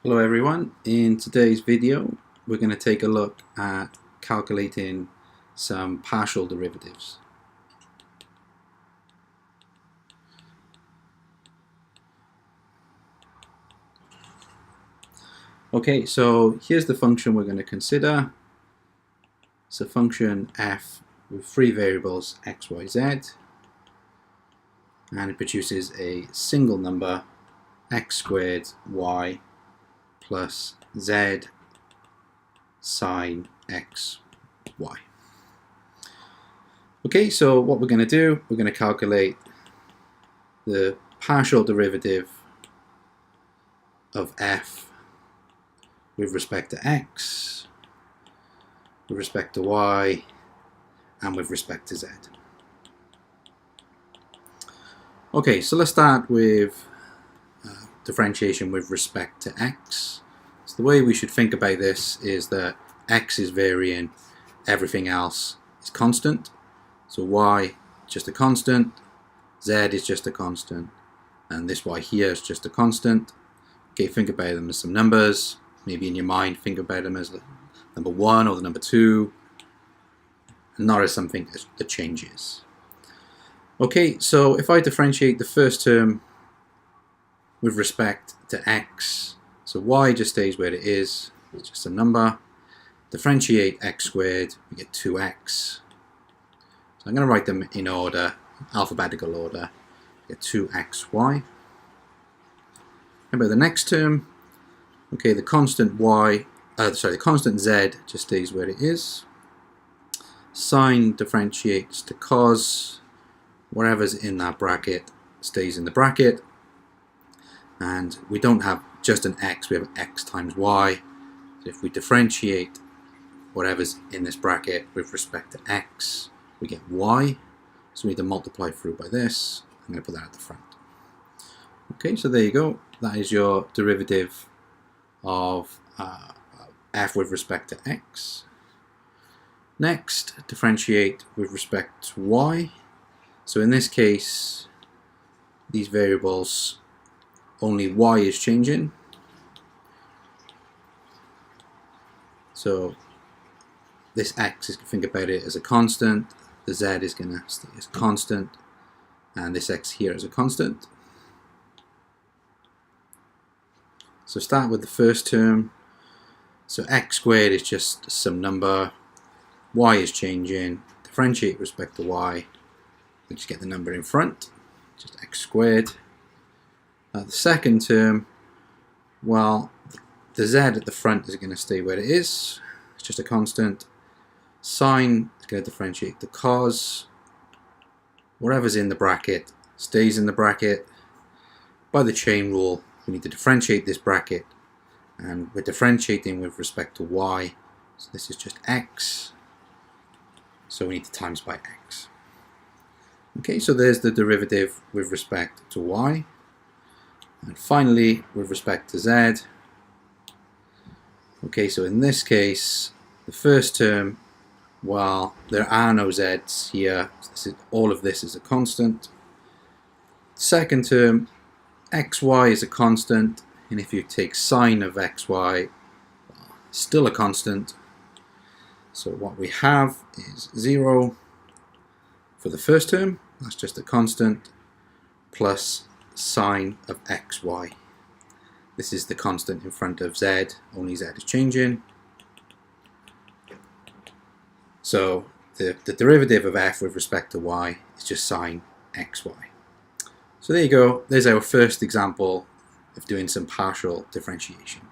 Hello everyone, in today's video we're going to take a look at calculating some partial derivatives. Okay, so here's the function we're going to consider. It's a function f with three variables x, y, z, and it produces a single number x squared y plus z sine x y. Okay, so what we're going to do, we're going to calculate the partial derivative of f with respect to x, with respect to y, and with respect to z. Okay, so let's start with differentiation with respect to x. So the way we should think about this is that x is varying, everything else is constant. So y just a constant, z is just a constant, and this y here is just a constant. Okay, think about them as some numbers. Maybe in your mind think about them as the number 1 or the number 2, and not as something that changes. Okay, so if I differentiate the first term with respect to x, so y just stays where it is, it's just a number. Differentiate x squared, we get 2x. So I'm going to write them in order, alphabetical order. We get 2xy. How about the next term? Okay, the constant the constant z just stays where it is. Sine differentiates to cos. Whatever's in that bracket stays in the bracket. And we don't have just an x, we have x times y. So if we differentiate whatever's in this bracket with respect to x, we get y. So we need to multiply through by this. I'm going to put that at the front. Okay, so there you go. That is your derivative of f with respect to x. Next, differentiate with respect to y. So in this case, these variables, only y is changing. So this x is, think about it as a constant, the z is going to stay as constant, and this x here is a constant. So start with the first term. So x squared is just some number, y is changing, differentiate with respect to y, we just get the number in front, just x squared. The second term, well, the z at the front is going to stay where it is, it's just a constant. Sine is going to differentiate to cos, whatever's in the bracket stays in the bracket. By the chain rule, we need to differentiate this bracket, and we're differentiating with respect to y, so this is just x, so we need to times by x. Okay, so there's the derivative with respect to y. And finally, with respect to z, okay, so in this case, the first term, well, there are no z's here, so all of this is a constant. Second term, xy is a constant, and if you take sine of xy, well, still a constant. So what we have is 0 for the first term, that's just a constant, plus sine of xy. This is the constant in front of z, only z is changing. So the derivative of f with respect to y is just sine xy. So there you go, there's our first example of doing some partial differentiation.